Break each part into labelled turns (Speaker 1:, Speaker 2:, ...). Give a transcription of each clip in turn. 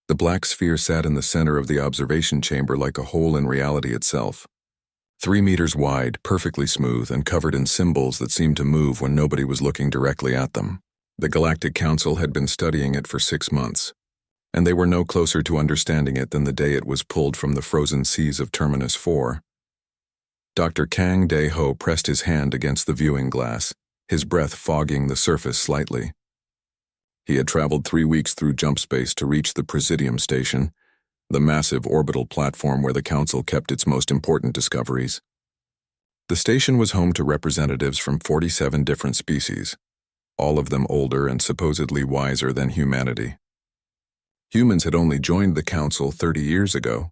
Speaker 1: The black sphere sat in the center of the observation chamber like a hole in reality itself. 3 meters wide, perfectly smooth, and covered in symbols that seemed to move when nobody was looking directly at them. The Galactic Council had been studying it for 6 months, and they were no closer to understanding it than the day it was pulled from the frozen seas of Terminus 4. Dr. Kang Dae-ho pressed his hand against the viewing glass, his breath fogging the surface slightly. He had traveled 3 weeks through jump space to reach the Presidium Station, the massive orbital platform where the Council kept its most important discoveries. The station was home to representatives from 47 different species, all of them older and supposedly wiser than humanity. Humans had only joined the Council 30 years ago.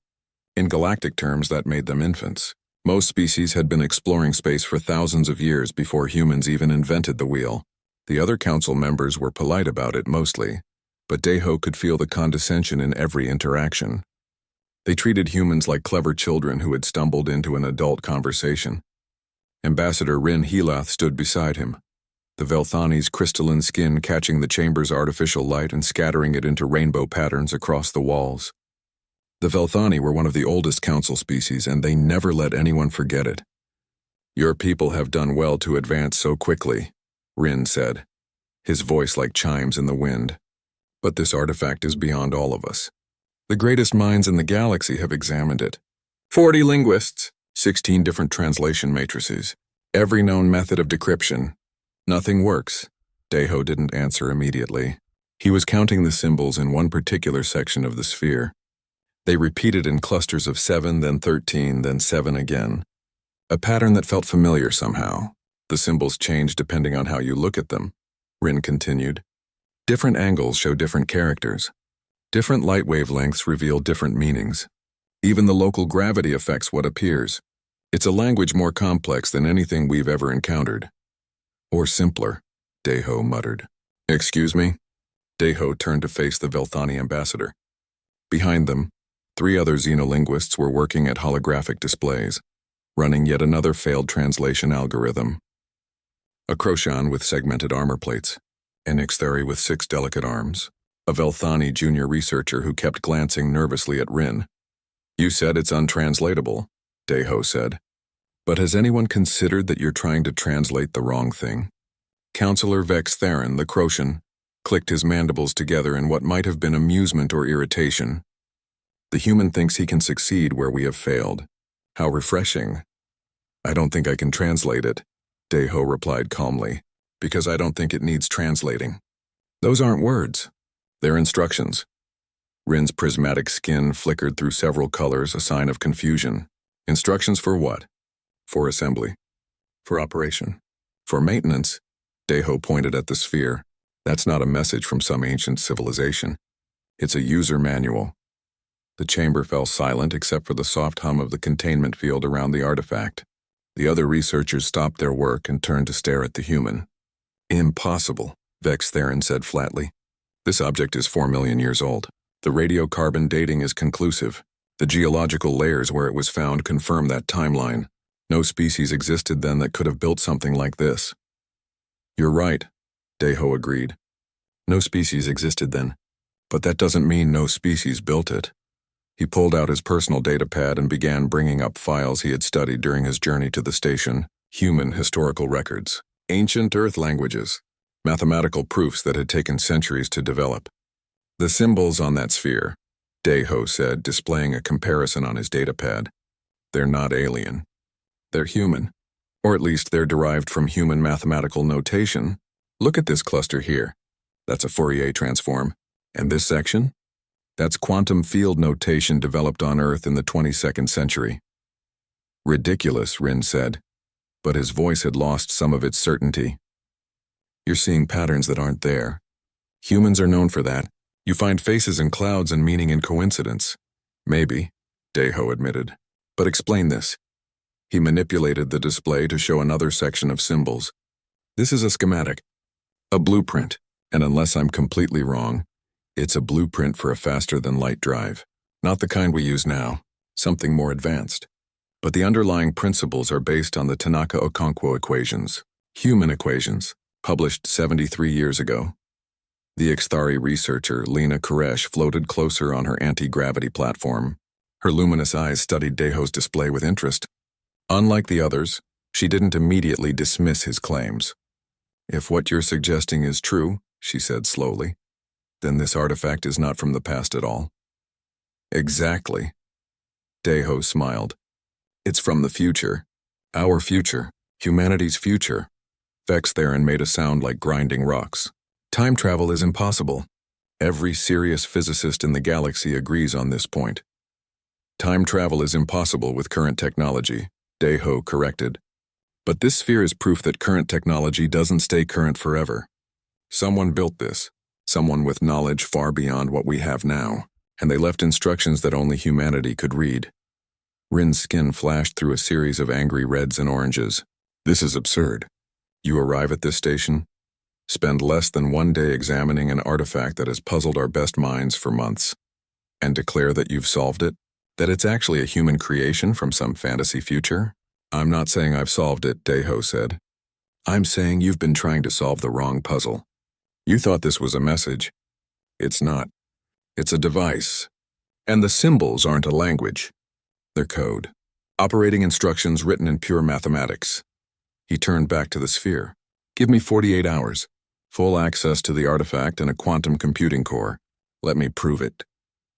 Speaker 1: In galactic terms, that made them infants. Most species had been exploring space for thousands of years before humans even invented the wheel. The other Council members were polite about it mostly, but Dae-ho could feel the condescension in every interaction. They treated humans like clever children who had stumbled into an adult conversation. Ambassador Rin Helath stood beside him, the Velthani's crystalline skin catching the chamber's artificial light and scattering it into rainbow patterns across the walls. The Velthani were one of the oldest Council species, and they never let anyone forget it. "Your people have done well to advance so quickly," Rin said, his voice like chimes in the wind. "But this artifact is beyond all of us. The greatest minds in the galaxy have examined it. 40 linguists, 16 different translation matrices, every known method of decryption. Nothing works." Dae-ho didn't answer immediately. He was counting the symbols in one particular section of the sphere. They repeated in clusters of 7, then 13, then 7 again. A pattern that felt familiar somehow. The symbols change depending on how you look at them, Rin continued. Different angles show different characters. Different light wavelengths reveal different meanings. Even the local gravity affects what appears. It's a language more complex than anything we've ever encountered. Or simpler, Dae-ho muttered. "Excuse me?" Dae-ho turned to face the Velthani ambassador. Behind them, 3 other xenolinguists were working at holographic displays, running yet another failed translation algorithm. A Croshan with segmented armor plates, an Ixtheri with 6 delicate arms, a Velthani junior researcher who kept glancing nervously at Rin. "You said it's untranslatable," Dae-ho said. "But has anyone considered that you're trying to translate the wrong thing?" Counselor Vex Theron, the Croshan, clicked his mandibles together in what might have been amusement or irritation. "The human thinks he can succeed where we have failed. How refreshing." "I don't think I can translate it," Dae-ho replied calmly, "because I don't think it needs translating. Those aren't words. They're instructions." Rin's prismatic skin flickered through several colors, a sign of confusion. "Instructions for what?" "For assembly. For operation. For maintenance." Dae-ho pointed at the sphere. "That's not a message from some ancient civilization. It's a user manual." The chamber fell silent except for the soft hum of the containment field around the artifact. The other researchers stopped their work and turned to stare at the human. "Impossible," Vex Theron said flatly. "This object is 4 million years old. The radiocarbon dating is conclusive. The geological layers where it was found confirm that timeline. No species existed then that could have built something like this." "You're right," Dae-ho agreed. "No species existed then, but that doesn't mean no species built it." He pulled out his personal datapad and began bringing up files he had studied during his journey to the station. Human historical records, ancient Earth languages, mathematical proofs that had taken centuries to develop. "The symbols on that sphere," Dae-ho said, displaying a comparison on his datapad. "They're not alien. They're human. Or at least they're derived from human mathematical notation. Look at this cluster here. That's a Fourier transform. And this section? That's quantum field notation developed on Earth in the 22nd century." "Ridiculous," Rin said, but his voice had lost some of its certainty. "You're seeing patterns that aren't there. Humans are known for that. You find faces in clouds and meaning in coincidence." "Maybe," Dae-ho admitted. "But explain this." He manipulated the display to show another section of symbols. "This is a schematic, a blueprint, and unless I'm completely wrong, it's a blueprint for a faster-than-light drive. Not the kind we use now, something more advanced. But the underlying principles are based on the Tanaka-Okonkwo equations, human equations, published 73 years ago. The Ixthari researcher, Lena Koresh, floated closer on her anti-gravity platform. Her luminous eyes studied Deho's display with interest. Unlike the others, she didn't immediately dismiss his claims. "If what you're suggesting is true," she said slowly, "then this artifact is not from the past at all." "Exactly." Deho smiled. "It's from the future. Our future. Humanity's future." Vex Theron made a sound like grinding rocks. "Time travel is impossible. Every serious physicist in the galaxy agrees on this point." "Time travel is impossible with current technology," Deho corrected. "But this sphere is proof that current technology doesn't stay current forever. Someone built this, someone with knowledge far beyond what we have now, and they left instructions that only humanity could read." Rin's skin flashed through a series of angry reds and oranges. "This is absurd. You arrive at this station, spend less than 1 day examining an artifact that has puzzled our best minds for months, and declare that you've solved it? That it's actually a human creation from some fantasy future?" "I'm not saying I've solved it," Deho said. "I'm saying you've been trying to solve the wrong puzzle. You thought this was a message. It's not. It's a device. And the symbols aren't a language. They're code. Operating instructions written in pure mathematics." He turned back to the sphere. "Give me 48 hours, full access to the artifact and a quantum computing core. Let me prove it."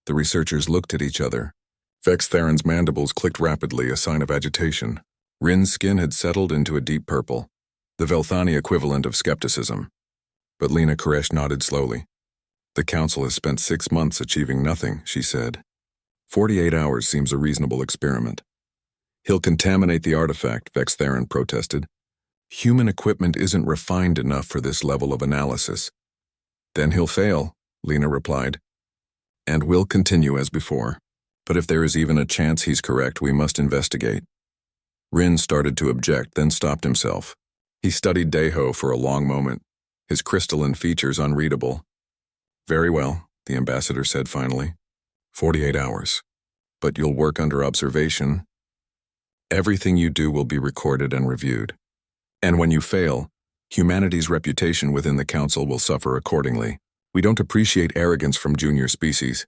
Speaker 1: The researchers looked at each other. Vex Theron's mandibles clicked rapidly, a sign of agitation. Rin's skin had settled into a deep purple, the Velthani equivalent of skepticism. But Lena Koresh nodded slowly. "The Council has spent 6 months achieving nothing," she said. 48 hours seems a reasonable experiment." "He'll contaminate the artifact," Vex Theron protested. "Human equipment isn't refined enough for this level of analysis." "Then he'll fail," Lena replied. "And we'll continue as before. But if there is even a chance he's correct, we must investigate." Rin started to object, then stopped himself. He studied Deho for a long moment, his crystalline features unreadable. "Very well," the ambassador said finally. 48 hours. But you'll work under observation. Everything you do will be recorded and reviewed. And when you fail, humanity's reputation within the Council will suffer accordingly. We don't appreciate arrogance from junior species."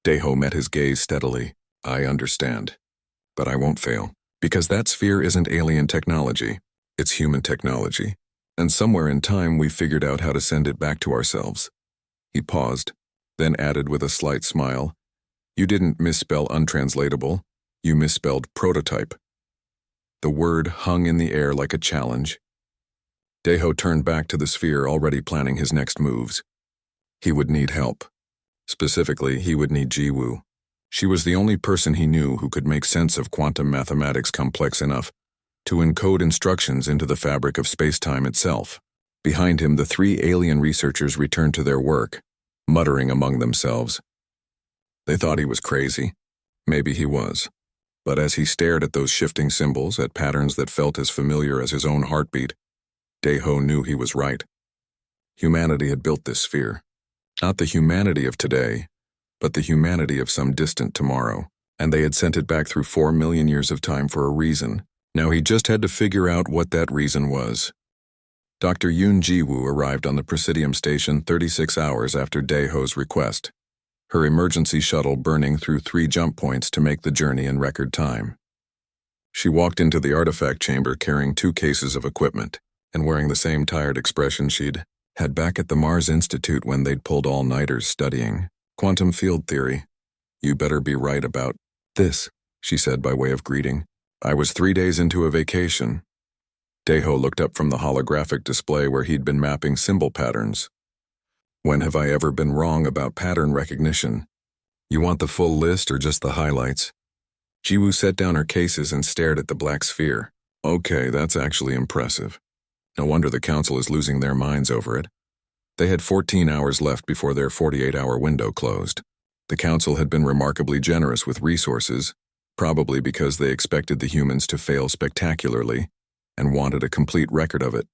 Speaker 1: Deho met his gaze steadily. "I understand. But I won't fail. Because that sphere isn't alien technology. It's human technology. And somewhere in time we figured out how to send it back to ourselves." He paused, then added with a slight smile, "You didn't misspell untranslatable. You misspelled prototype." The word hung in the air like a challenge. Deho turned back to the sphere, already planning his next moves. He would need help. Specifically, he would need Jiwoo. She was the only person he knew who could make sense of quantum mathematics complex enough to encode instructions into the fabric of space-time itself. Behind him, the 3 alien researchers returned to their work, muttering among themselves. They thought he was crazy. Maybe he was. But as he stared at those shifting symbols, at patterns that felt as familiar as his own heartbeat, Deho knew he was right. Humanity had built this sphere. Not the humanity of today, but the humanity of some distant tomorrow. And they had sent it back through 4 million years of time for a reason. Now he just had to figure out what that reason was. Dr. Yoon Jiwoo arrived on the Presidium station 36 hours after Deho's request, her emergency shuttle burning through 3 jump points to make the journey in record time. She walked into the artifact chamber carrying 2 cases of equipment and wearing the same tired expression she'd had back at the Mars Institute when they'd pulled all-nighters studying quantum field theory. "You better be right about this," she said by way of greeting. "I was 3 days into a vacation." Deho looked up from the holographic display where he'd been mapping symbol patterns. "When have I ever been wrong about pattern recognition? You want the full list or just the highlights?" Jiwoo set down her cases and stared at the black sphere. "Okay, that's actually impressive. No wonder the Council is losing their minds over it." They had 14 hours left before their 48-hour window closed. The Council had been remarkably generous with resources, probably because they expected the humans to fail spectacularly and wanted a complete record of it.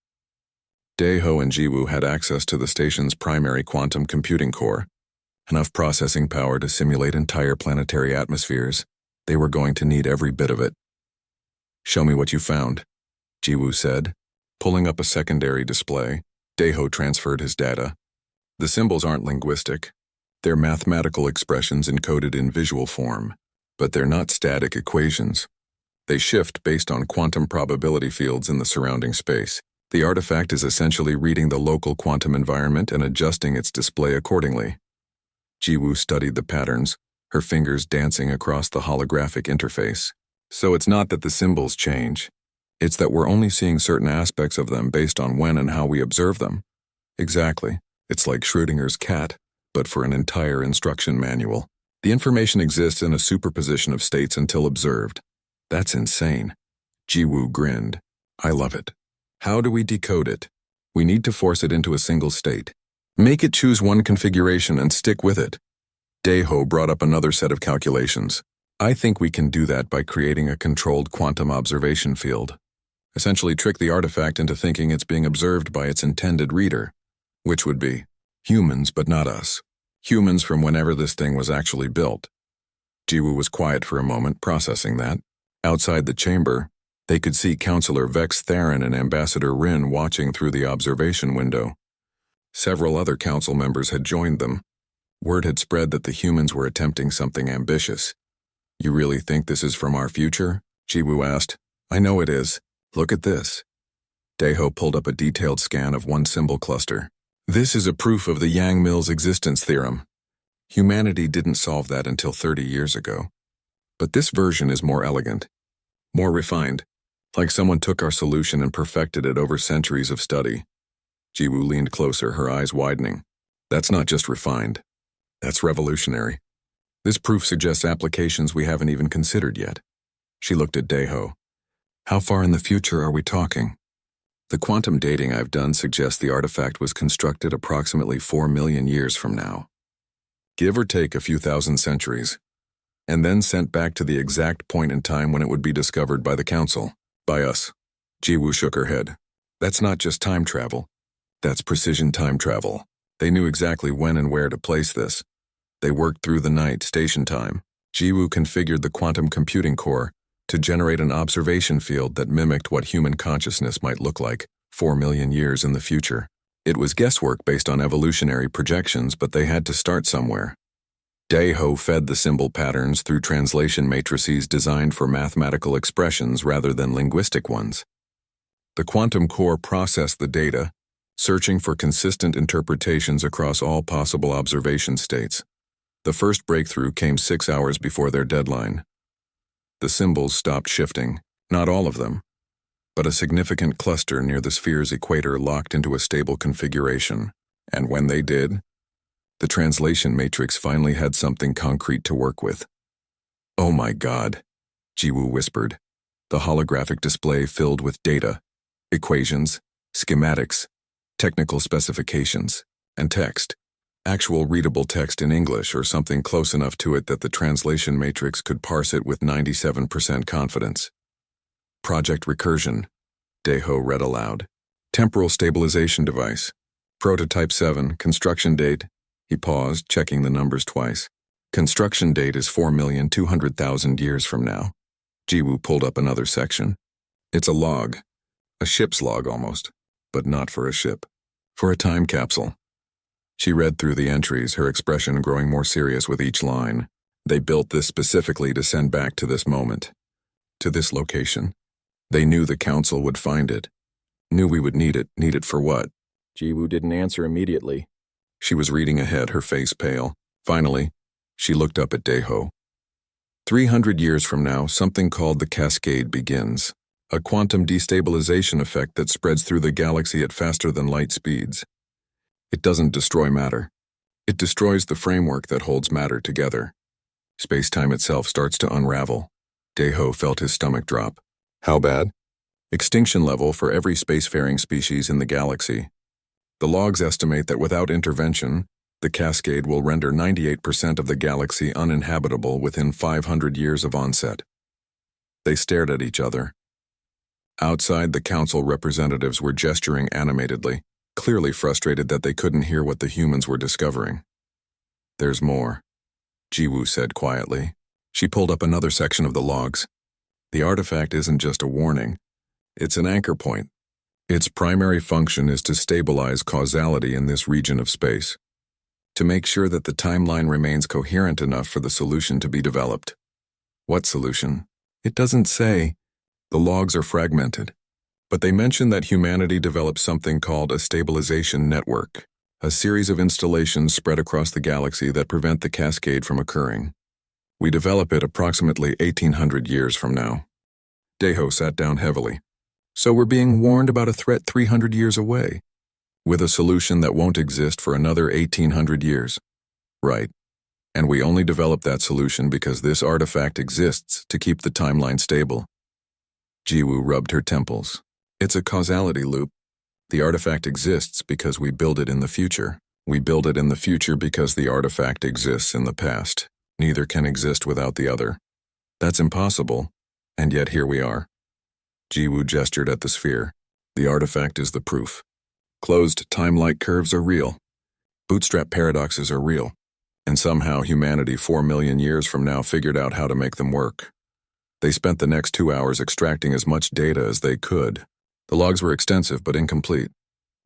Speaker 1: Deho and Jiwoo had access to the station's primary quantum computing core, enough processing power to simulate entire planetary atmospheres. They were going to need every bit of it. "Show me what you found," Jiwoo said. Pulling up a secondary display, Deho transferred his data. The symbols aren't linguistic. They're mathematical expressions encoded in visual form, but they're not static equations. They shift based on quantum probability fields in the surrounding space. The artifact is essentially reading the local quantum environment and adjusting its display accordingly. Jiwoo studied the patterns, her fingers dancing across the holographic interface. So it's not that the symbols change. It's that we're only seeing certain aspects of them based on when and how we observe them. Exactly. It's like Schrödinger's cat, but for an entire instruction manual. The information exists in a superposition of states until observed. That's insane. Jiwoo grinned. I love it. How do we decode it? We need to force it into a single state. Make it choose one configuration and stick with it. Daeho brought up another set of calculations. I think we can do that by creating a controlled quantum observation field. Essentially trick the artifact into thinking it's being observed by its intended reader, which would be humans but not us. Humans from whenever this thing was actually built. Jiwoo was quiet for a moment, processing that. Outside the chamber, they could see Counselor Vex Theron and Ambassador Rin watching through the observation window. Several other council members had joined them. Word had spread that the humans were attempting something ambitious. You really think this is from our future? Jiwoo asked. I know it is. Look at this. Daeho pulled up a detailed scan of one symbol cluster. This is a proof of the Yang-Mills existence theorem. Humanity didn't solve that until 30 years ago. But this version is more elegant, more refined, like someone took our solution and perfected it over centuries of study. Jiwoo leaned closer, her eyes widening. That's not just refined. That's revolutionary. This proof suggests applications we haven't even considered yet. She looked at Daeho. How far in the future are we talking? The quantum dating I've done suggests the artifact was constructed approximately 4 million years from now. Give or take a few thousand centuries. And then sent back to the exact point in time when it would be discovered by the Council. By us. Jiwoo shook her head. That's not just time travel. That's precision time travel. They knew exactly when and where to place this. They worked through the night, station time. Jiwoo configured the quantum computing core to generate an observation field that mimicked what human consciousness might look like 4 million years in the future. It was guesswork based on evolutionary projections, but they had to start somewhere. Daeho fed the symbol patterns through translation matrices designed for mathematical expressions rather than linguistic ones. The quantum core processed the data, searching for consistent interpretations across all possible observation states. The first breakthrough came 6 hours before their deadline. The symbols stopped shifting, not all of them, but a significant cluster near the sphere's equator locked into a stable configuration, and when they did, the translation matrix finally had something concrete to work with. Oh my God, Jiwoo whispered. The holographic display filled with data, equations, schematics, technical specifications, and text. Actual readable text in English or something close enough to it that the translation matrix could parse it with 97% confidence. Project Recursion, Daeho read aloud. Temporal Stabilization Device. Prototype 7, construction date. He paused, checking the numbers twice. Construction date is 4,200,000 years from now. Jiwoo pulled up another section. It's a log. A ship's log almost, but not for a ship. For a time capsule. She read through the entries, her expression growing more serious with each line. They built this specifically to send back to this moment. To this location. They knew the council would find it. Knew we would need it. Need it for what? Jiwoo didn't answer immediately. She was reading ahead, her face pale. Finally, she looked up at Daeho. 300 years from now, something called the Cascade begins. A quantum destabilization effect that spreads through the galaxy at faster than light speeds. It doesn't destroy matter. It destroys the framework that holds matter together. Space-time itself starts to unravel. Daeho felt his stomach drop. How bad? Extinction level for every spacefaring species in the galaxy. The logs estimate that without intervention, the Cascade will render 98% of the galaxy uninhabitable within 500 years of onset. They stared at each other. Outside, the council representatives were gesturing animatedly, clearly frustrated that they couldn't hear what the humans were discovering. There's more, Jiwoo said quietly. She pulled up another section of the logs. The artifact isn't just a warning. It's an anchor point. Its primary function is to stabilize causality in this region of space. to make sure that the timeline remains coherent enough for the solution to be developed. What solution? It doesn't say. The logs are fragmented. But they mention that humanity developed something called a stabilization network, a series of installations spread across the galaxy that prevent the cascade from occurring. We develop it approximately 1800 years from now. Deho sat down heavily. So we're being warned about a threat 300 years away, with a solution that won't exist for another 1800 years. Right. And we only developed that solution because this artifact exists to keep the timeline stable. Jiwoo rubbed her temples. It's a causality loop. The artifact exists because we build it in the future. We build it in the future because the artifact exists in the past. Neither can exist without the other. That's impossible, and yet here we are. Jiwoo gestured at the sphere. The artifact is the proof. Closed time-like curves are real. Bootstrap paradoxes are real. And somehow humanity 4 million years from now figured out how to make them work. They spent the next 2 hours extracting as much data as they could. The logs were extensive but incomplete.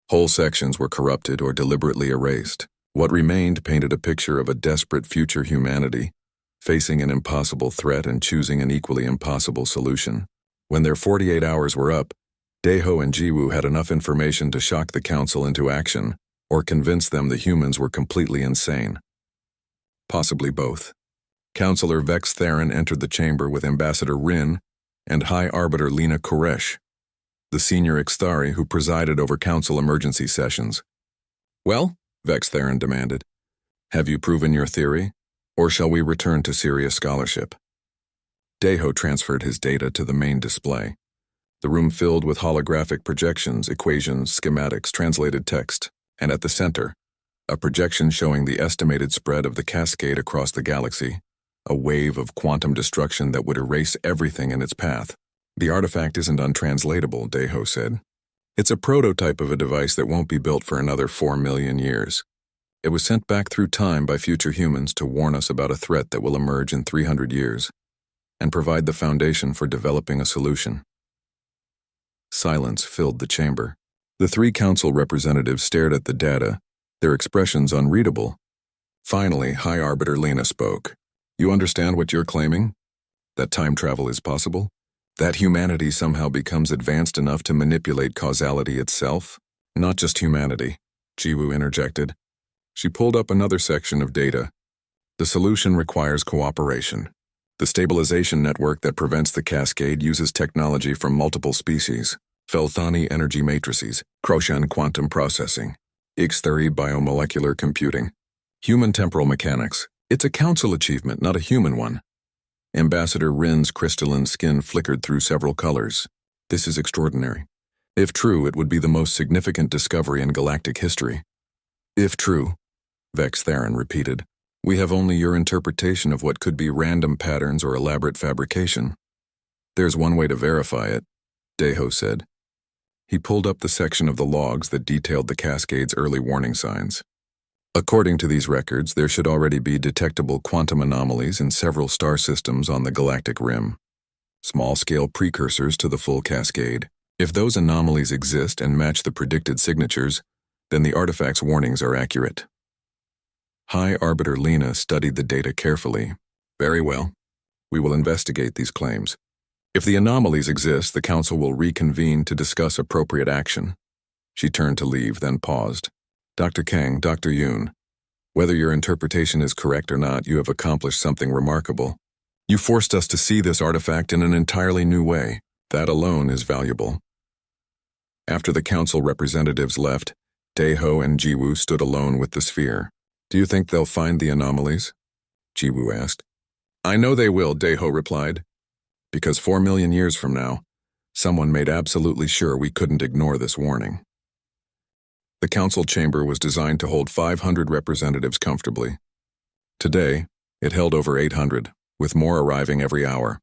Speaker 1: Whole sections were corrupted or deliberately erased. What remained painted a picture of a desperate future humanity, facing an impossible threat and choosing an equally impossible solution. When their 48 hours were up, Deho and Jiwoo had enough information to shock the council into action, or convince them the humans were completely insane. Possibly both. Counselor Vex Theron entered the chamber with Ambassador Rin and High Arbiter Lena Koresh, the senior Ixthari who presided over council emergency sessions. Well, Vex Theron demanded, have you proven your theory, or shall we return to serious scholarship? Deho transferred his data to the main display. The room filled with holographic projections, equations, schematics, translated text, and at the center, a projection showing the estimated spread of the cascade across the galaxy, a wave of quantum destruction that would erase everything in its path. The artifact isn't untranslatable, Deho said. It's a prototype of a device that won't be built for another 4 million years. It was sent back through time by future humans to warn us about a threat that will emerge in 300 years, and provide the foundation for developing a solution. Silence filled the chamber. The 3 council representatives stared at the data, their expressions unreadable. Finally, High Arbiter Lena spoke. You understand what you're claiming? That time travel is possible? That humanity somehow becomes advanced enough to manipulate causality itself? Not just humanity, Jiwoo interjected. She pulled up another section of data. The solution requires cooperation. The stabilization network that prevents the cascade uses technology from multiple species: Felthani energy matrices, Kroshan quantum processing, Ixthari biomolecular computing, human temporal mechanics. It's a council achievement, not a human one. Ambassador Rin's crystalline skin flickered through several colors. This is extraordinary. If true, it would be the most significant discovery in galactic history. If true, Vex Theron repeated. We have only your interpretation of what could be random patterns or elaborate fabrication. There's one way to verify it, Deho said. He pulled up the section of the logs that detailed the cascade's early warning signs. According to these records, there should already be detectable quantum anomalies in several star systems on the galactic rim, small-scale precursors to the full cascade. If those anomalies exist and match the predicted signatures, then the artifact's warnings are accurate. High Arbiter Lena studied the data carefully. Very well. We will investigate these claims. If the anomalies exist, the council will reconvene to discuss appropriate action. She turned to leave, then paused. Dr. Kang, Dr. Yoon, whether your interpretation is correct or not, you have accomplished something remarkable. You forced us to see this artifact in an entirely new way. That alone is valuable. After the council representatives left, Deho and Jiwoo stood alone with the sphere. Do you think they'll find the anomalies? Jiwoo asked. I know they will, Deho replied. Because 4 million years from now, someone made absolutely sure we couldn't ignore this warning. The council chamber was designed to hold 500 representatives comfortably. Today, it held over 800, with more arriving every hour.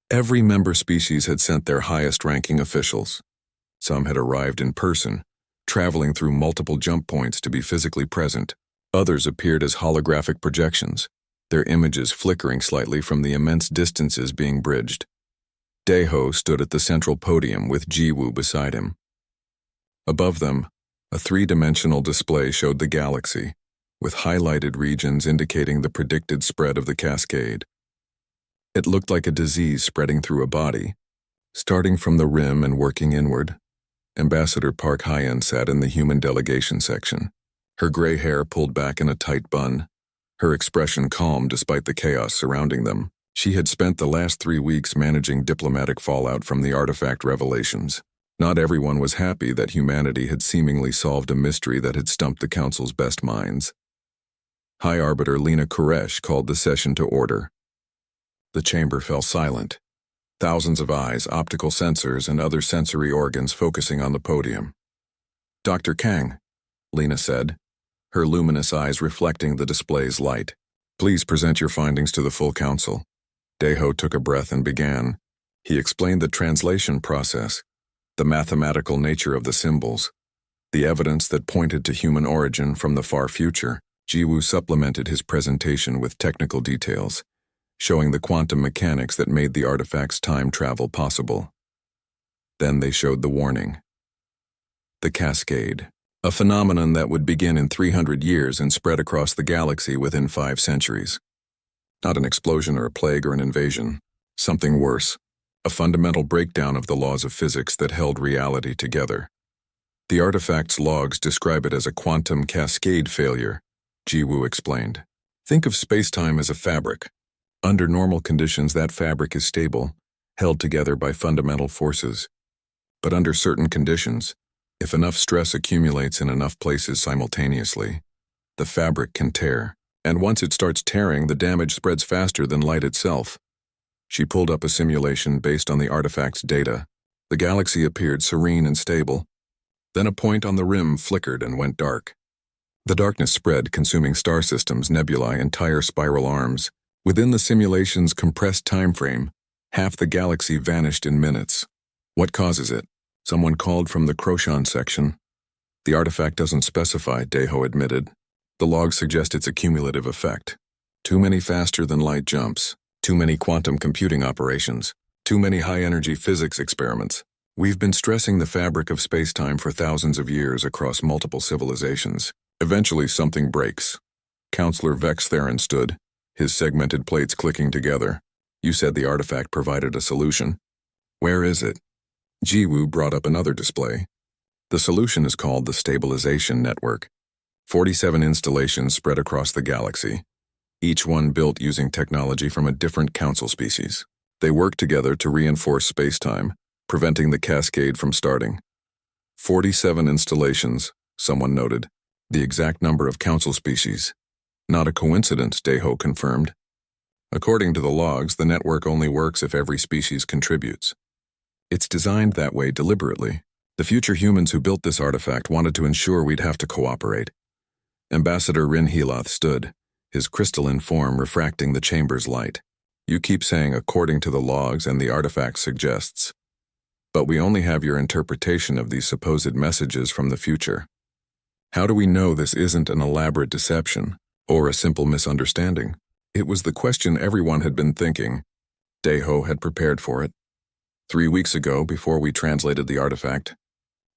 Speaker 1: Every member species had sent their highest-ranking officials. Some had arrived in person, traveling through multiple jump points to be physically present. Others appeared as holographic projections, their images flickering slightly from the immense distances being bridged. Deho stood at the central podium with Jiwoo beside him. Above them, a 3-dimensional display showed the galaxy, with highlighted regions indicating the predicted spread of the cascade. It looked like a disease spreading through a body, starting from the rim and working inward. Ambassador Park Hyen sat in the human delegation section, her gray hair pulled back in a tight bun, her expression calm despite the chaos surrounding them. She had spent the last 3 weeks managing diplomatic fallout from the artifact revelations. Not everyone was happy that humanity had seemingly solved a mystery that had stumped the Council's best minds. High Arbiter Lena Koresh called the session to order. The chamber fell silent. Thousands of eyes, optical sensors, and other sensory organs focusing on the podium. "Dr. Kang," Lena said, her luminous eyes reflecting the display's light. "Please present your findings to the full council." Daeho took a breath and began. He explained the translation process, the mathematical nature of the symbols, the evidence that pointed to human origin from the far future. Jiwoo supplemented his presentation with technical details, showing the quantum mechanics that made the artifact's time travel possible. Then they showed the warning. The cascade, a phenomenon that would begin in 300 years and spread across the galaxy within 5 centuries. Not an explosion or a plague or an invasion, something worse, a fundamental breakdown of the laws of physics that held reality together. The artifact's logs describe it as a quantum cascade failure, Jiwoo explained. Think of space-time as a fabric. Under normal conditions, that fabric is stable, held together by fundamental forces. But under certain conditions, if enough stress accumulates in enough places simultaneously, the fabric can tear. And once it starts tearing, the damage spreads faster than light itself. She pulled up a simulation based on the artifact's data. The galaxy appeared serene and stable. Then a point on the rim flickered and went dark. The darkness spread, consuming star systems, nebulae, entire spiral arms. Within the simulation's compressed time frame, half the galaxy vanished in minutes. What causes it? Someone called from the Crochan section. The artifact doesn't specify, Daeho admitted. The logs suggest it's a cumulative effect. Too many faster-than-light jumps, too many quantum computing operations, too many high-energy physics experiments. We've been stressing the fabric of space-time for thousands of years across multiple civilizations. Eventually, something breaks. Counselor Vex Theron stood, his segmented plates clicking together. "You said the artifact provided a solution. Where is it?" Jiwoo brought up another display. The solution is called the Stabilization Network. 47 installations spread across the galaxy, each one built using technology from a different council species. They work together to reinforce space-time, preventing the cascade from starting. 47 installations, someone noted, the exact number of council species. Not a coincidence, Daeho confirmed. According to the logs, the network only works if every species contributes. It's designed that way deliberately. The future humans who built this artifact wanted to ensure we'd have to cooperate. Ambassador Rin Heloth stood, his crystalline form refracting the chamber's light. "You keep saying according to the logs and the artifact suggests. But we only have your interpretation of these supposed messages from the future. How do we know this isn't an elaborate deception or a simple misunderstanding?" It was the question everyone had been thinking. Daeho had prepared for it. 3 weeks ago, before we translated the artifact,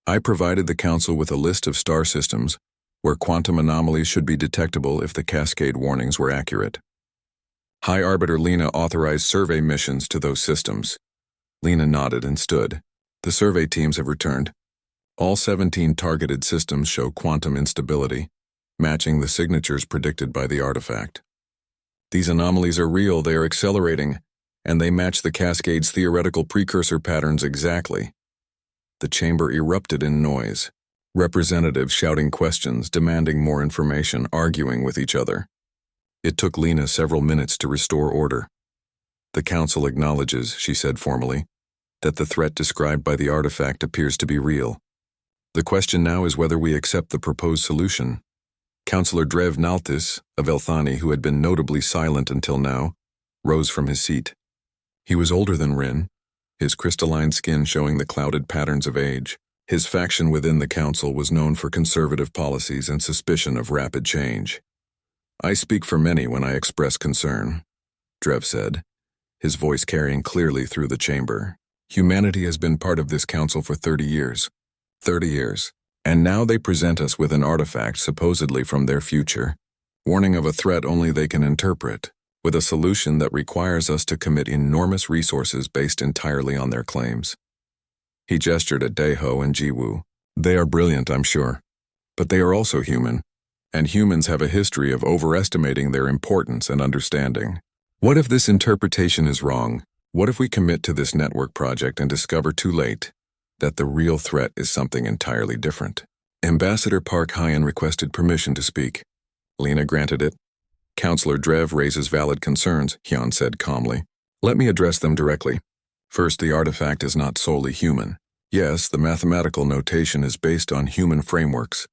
Speaker 1: I provided the Council with a list of star systems where quantum anomalies should be detectable if the cascade warnings were accurate. High Arbiter Lena authorized survey missions to those systems. Lena nodded and stood. The survey teams have returned. All 17 targeted systems show quantum instability, matching the signatures predicted by the artifact. These anomalies are real, they are accelerating, and they match the cascade's theoretical precursor patterns exactly. The chamber erupted in noise. Representatives shouting questions, demanding more information, arguing with each other. It took Lena several minutes to restore order. "The Council acknowledges," she said formally, "that the threat described by the artifact appears to be real. The question now is whether we accept the proposed solution." Councillor Drev Naltis, of Elthani, who had been notably silent until now, rose from his seat. He was older than Rin, his crystalline skin showing the clouded patterns of age. His faction within the council was known for conservative policies and suspicion of rapid change. "I speak for many when I express concern," Drev said, his voice carrying clearly through the chamber. "Humanity has been part of this council for 30 years. 30 years. And now they present us with an artifact supposedly from their future. warning of a threat only they can interpret, with a solution that requires us to commit enormous resources based entirely on their claims. He gestured at Daeho and Jiwoo. They are brilliant, I'm sure. But they are also human, and humans have a history of overestimating their importance and understanding. What if this interpretation is wrong? What if we commit to this network project and discover too late that the real threat is something entirely different? Ambassador Park Hyen requested permission to speak. Lena granted it. Counselor Drev raises valid concerns, Hyun said calmly. Let me address them directly. First, the artifact is not solely human. Yes, the mathematical notation is based on human frameworks,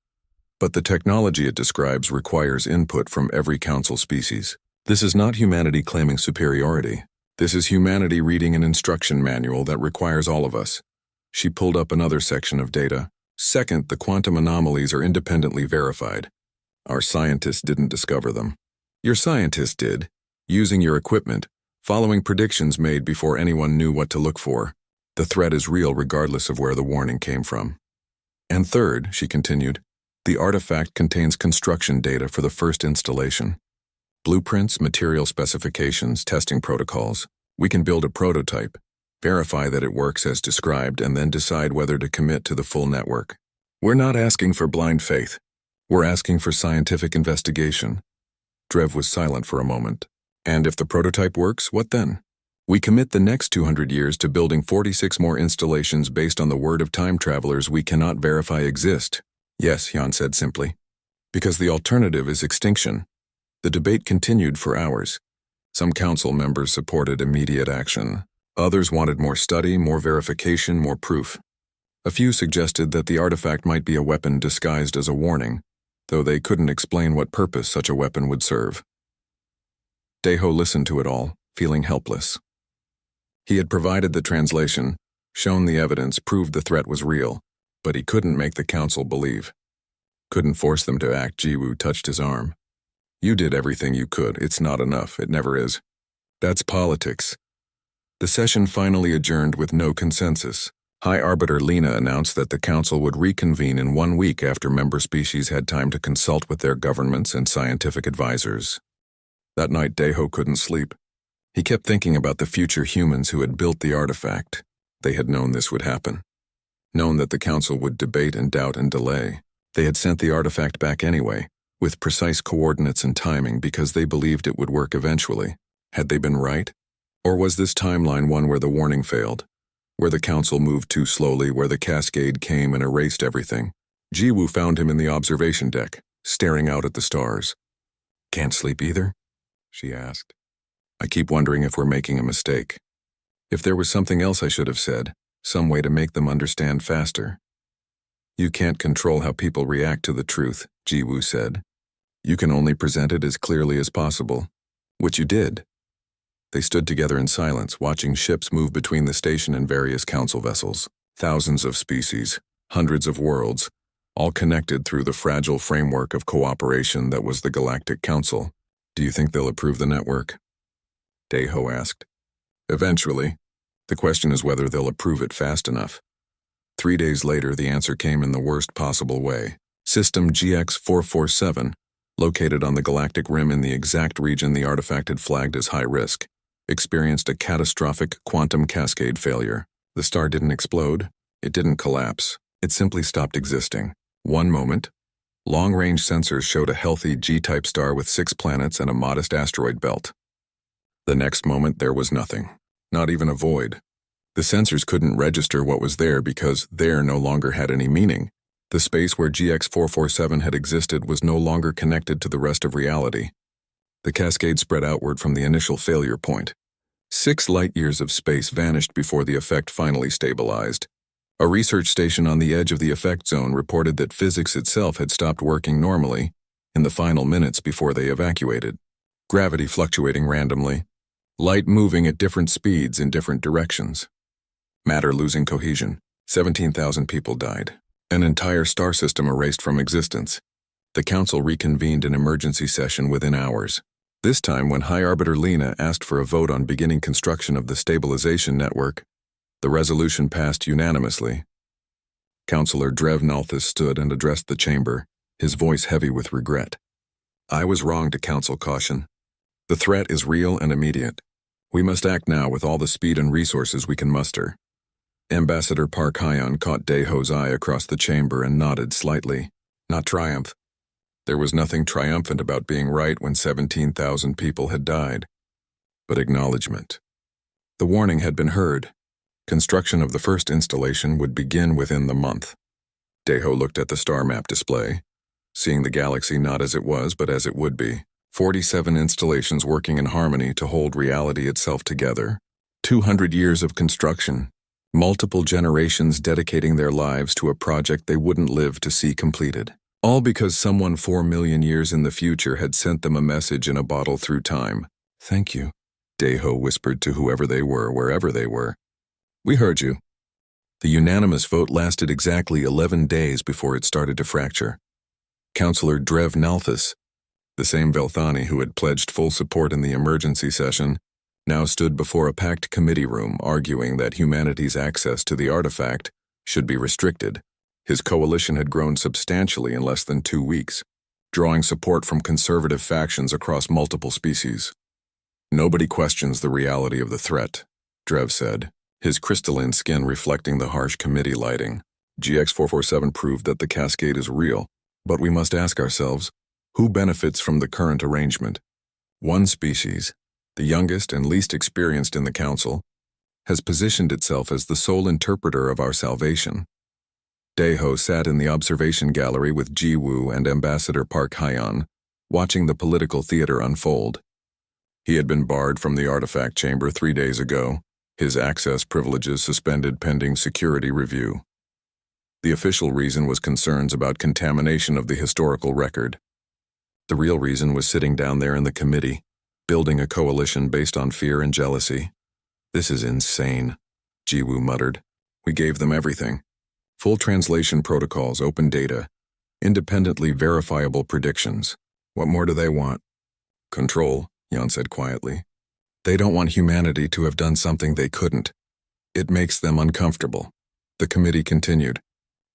Speaker 1: but the technology it describes requires input from every council species. This is not humanity claiming superiority. This is humanity reading an instruction manual that requires all of us. She pulled up another section of data. Second, the quantum anomalies are independently verified. Our scientists didn't discover them. Your scientists did, using your equipment, following predictions made before anyone knew what to look for. The threat is real regardless of where the warning came from. And third, she continued, the artifact contains construction data for the first installation. Blueprints, material specifications, testing protocols. We can build a prototype, verify that it works as described, and then decide whether to commit to the full network. We're not asking for blind faith. We're asking for scientific investigation. Drev was silent for a moment. And if the prototype works, what then? We commit the next 200 years to building 46 more installations based on the word of time travelers we cannot verify exist. Yes, Hyun said simply. Because the alternative is extinction. The debate continued for hours. Some council members supported immediate action. Others wanted more study, more verification, more proof. A few suggested that the artifact might be a weapon disguised as a warning, though they couldn't explain what purpose such a weapon would serve. Daeho listened to it all, feeling helpless. He had provided the translation, shown the evidence, proved the threat was real, but he couldn't make the council believe. Couldn't force them to act. Jiwoo touched his arm. You did everything you could. It's not enough. It never is. That's politics. The session finally adjourned with no consensus. High Arbiter Lena announced that the council would reconvene in 1 week after member species had time to consult with their governments and scientific advisors. That night, Daeho couldn't sleep. He kept thinking about the future humans who had built the artifact. They had known this would happen. Known that the council would debate and doubt and delay. They had sent the artifact back anyway, with precise coordinates and timing because they believed it would work eventually. Had they been right? Or was this timeline one where the warning failed? Where the council moved too slowly, where the cascade came and erased everything? Jiwoo found him in the observation deck, staring out at the stars. Can't sleep either? She asked. I keep wondering if we're making a mistake. If there was something else I should have said, some way to make them understand faster. You can't control how people react to the truth, Jiwoo said. You can only present it as clearly as possible, which you did. They stood together in silence, watching ships move between the station and various council vessels. Thousands of species, hundreds of worlds, all connected through the fragile framework of cooperation that was the Galactic Council. Do you think they'll approve the network? Daeho asked. Eventually. The question is whether they'll approve it fast enough. 3 days later, the answer came in the worst possible way. System GX447, located on the galactic rim in the exact region the artifact had flagged as high risk, experienced a catastrophic quantum cascade failure. The star didn't explode. It didn't collapse. It simply stopped existing. One moment, long-range sensors showed a healthy G-type star with 6 planets and a modest asteroid belt. The next moment, there was nothing. Not even a void. The sensors couldn't register what was there because there no longer had any meaning. The space where GX447 had existed was no longer connected to the rest of reality. The cascade spread outward from the initial failure point. 6 light-years of space vanished before the effect finally stabilized. A research station on the edge of the effect zone reported that physics itself had stopped working normally in the final minutes before they evacuated. Gravity fluctuating randomly. Light moving at different speeds in different directions. Matter losing cohesion. 17,000 people died. An entire star system erased from existence. The council reconvened an emergency session within hours. This time, when High Arbiter Lena asked for a vote on beginning construction of the stabilization network, the resolution passed unanimously. Councillor Drev Nalthis stood and addressed the chamber, his voice heavy with regret. I was wrong to counsel caution. The threat is real and immediate. We must act now with all the speed and resources we can muster. Ambassador Park Hyon caught Daeho's eye across the chamber and nodded slightly. Not triumph. There was nothing triumphant about being right when 17,000 people had died. But acknowledgement. The warning had been heard. Construction of the first installation would begin within the month. Daeho looked at the star map display, seeing the galaxy not as it was but as it would be. 47 installations working in harmony to hold reality itself together. 200 years of construction. Multiple generations dedicating their lives to a project they wouldn't live to see completed. All because someone 4 million years in the future had sent them a message in a bottle through time. Thank you, Daeho whispered to whoever they were, wherever they were. We heard you. The unanimous vote lasted exactly 11 days before it started to fracture. Councillor Drev Nalthus, the same Velthani who had pledged full support in the emergency session, now stood before a packed committee room arguing that humanity's access to the artifact should be restricted. His coalition had grown substantially in less than 2 weeks, drawing support from conservative factions across multiple species. Nobody questions the reality of the threat, Drev said, his crystalline skin reflecting the harsh committee lighting. GX447 proved that the cascade is real, but we must ask ourselves, who benefits from the current arrangement? One species, the youngest and least experienced in the council, has positioned itself as the sole interpreter of our salvation. Daeho sat in the observation gallery with Jiwoo and Ambassador Park Hyon, watching the political theater unfold. He had been barred from the artifact chamber 3 days ago, his access privileges suspended pending security review. The official reason was concerns about contamination of the historical record. The real reason was sitting down there in the committee, building a coalition based on fear and jealousy. This is insane, Jiwoo muttered. We gave them everything. Full translation protocols, open data, independently verifiable predictions. What more do they want? Control, Jan said quietly. They don't want humanity to have done something they couldn't. It makes them uncomfortable. The committee continued.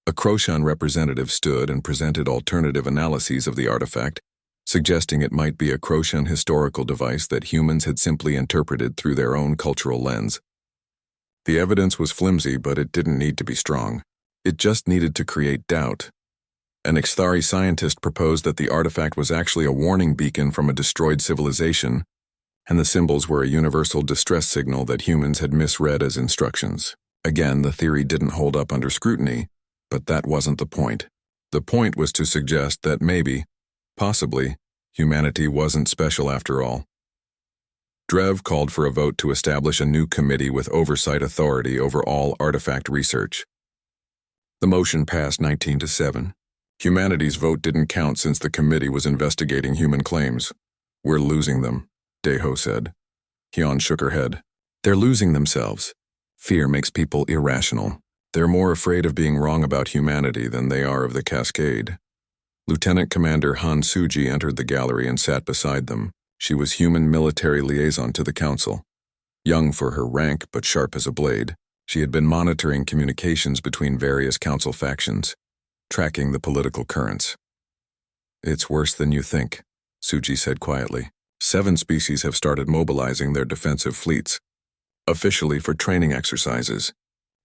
Speaker 1: A Croshan representative stood and presented alternative analyses of the artifact, suggesting it might be a Croshan historical device that humans had simply interpreted through their own cultural lens. The evidence was flimsy, but it didn't need to be strong. It just needed to create doubt. An Ixthari scientist proposed that the artifact was actually a warning beacon from a destroyed civilization, and the symbols were a universal distress signal that humans had misread as instructions. Again, the theory didn't hold up under scrutiny, but that wasn't the point. The point was to suggest that maybe, possibly, humanity wasn't special after all. Drev called for a vote to establish a new committee with oversight authority over all artifact research. The motion passed 19-7. Humanity's vote didn't count since the committee was investigating human claims. We're losing them, Daeho said. Hyon shook her head. They're losing themselves. Fear makes people irrational. They're more afraid of being wrong about humanity than they are of the cascade. Lieutenant Commander Han Suji entered the gallery and sat beside them. She was human military liaison to the council. Young for her rank, but sharp as a blade, she had been monitoring communications between various council factions, tracking the political currents. It's worse than you think, Suji said quietly. 7 species have started mobilizing their defensive fleets, officially for training exercises.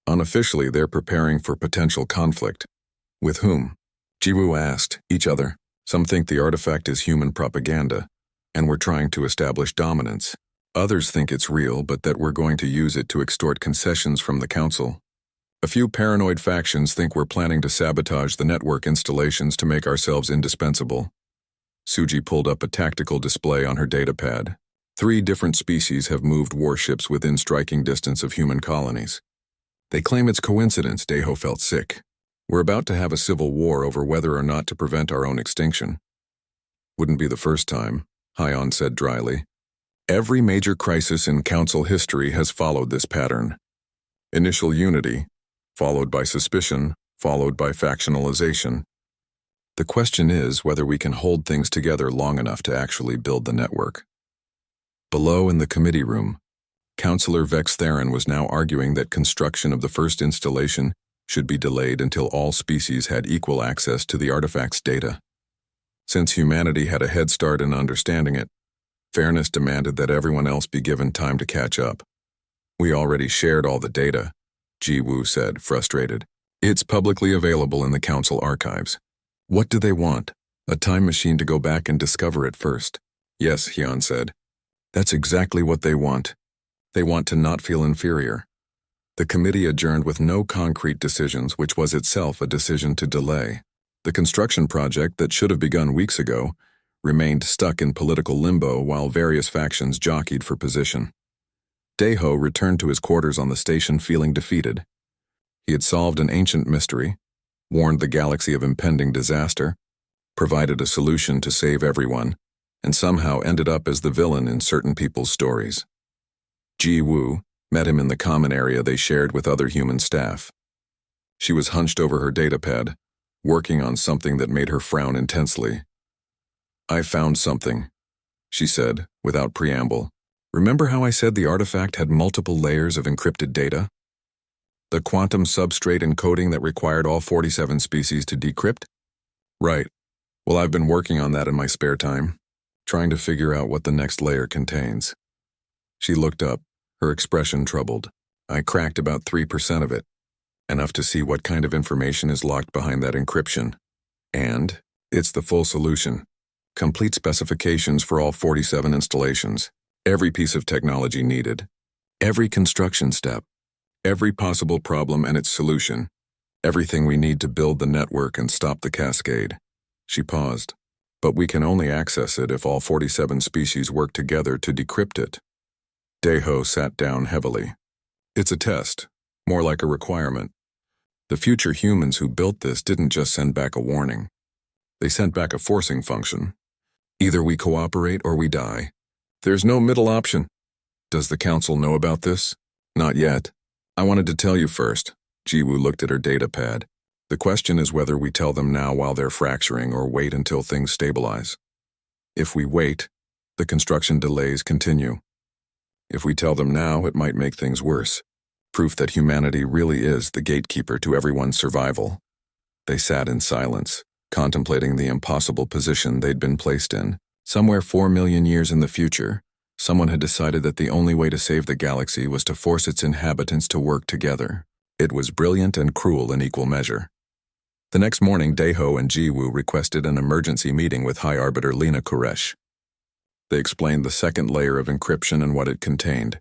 Speaker 1: Unofficially, they're preparing for potential conflict. With whom? Jiwoo asked. Each other. Some think the artifact is human propaganda, and we're trying to establish dominance. Others think it's real, but that we're going to use it to extort concessions from the council. A few paranoid factions think we're planning to sabotage the network installations to make ourselves indispensable. Suji pulled up a tactical display on her datapad. 3 different species have moved warships within striking distance of human colonies. They claim it's coincidence. Daeho felt sick. We're about to have a civil war over whether or not to prevent our own extinction. Wouldn't be the first time, Hyon said dryly. Every major crisis in council history has followed this pattern. Initial unity, followed by suspicion, followed by factionalization. The question is whether we can hold things together long enough to actually build the network. Below in the committee room, Councillor Vex Theron was now arguing that construction of the first installation should be delayed until all species had equal access to the artifact's data. Since humanity had a head start in understanding it, fairness demanded that everyone else be given time to catch up. We already shared all the data, Ji Woo said, frustrated. It's publicly available in the Council archives. What do they want? A time machine to go back and discover it first. Yes, Hyun said. That's exactly what they want. They want to not feel inferior. The committee adjourned with no concrete decisions, which was itself a decision to delay. The construction project that should have begun weeks ago remained stuck in political limbo while various factions jockeyed for position. Dae-ho returned to his quarters on the station feeling defeated. He had solved an ancient mystery, warned the galaxy of impending disaster, provided a solution to save everyone, and somehow ended up as the villain in certain people's stories. Ji Woo met him in the common area they shared with other human staff. She was hunched over her datapad, working on something that made her frown intensely. I found something, she said, without preamble. Remember how I said the artifact had multiple layers of encrypted data? The quantum substrate encoding that required all 47 species to decrypt? Right. Well, I've been working on that in my spare time, trying to figure out what the next layer contains. She looked up, her expression troubled. I cracked about 3% of it, enough to see what kind of information is locked behind that encryption. And it's the full solution. Complete specifications for all 47 installations, every piece of technology needed, every construction step, every possible problem and its solution, everything we need to build the network and stop the cascade. She paused. But we can only access it if all 47 species work together to decrypt it. Dae-ho sat down heavily. It's a test, more like a requirement. The future humans who built this didn't just send back a warning. They sent back a forcing function. Either we cooperate or we die. There's no middle option. Does the council know about this? Not yet. I wanted to tell you first. Ji Woo looked at her datapad. The question is whether we tell them now while they're fracturing or wait until things stabilize. If we wait, the construction delays continue. If we tell them now, it might make things worse. Proof that humanity really is the gatekeeper to everyone's survival. They sat in silence, contemplating the impossible position they'd been placed in. Somewhere 4 million years in the future, someone had decided that the only way to save the galaxy was to force its inhabitants to work together. It was brilliant and cruel in equal measure. The next morning, Dae-ho and Ji Woo requested an emergency meeting with High Arbiter Lena Koresh. They explained the second layer of encryption and what it contained.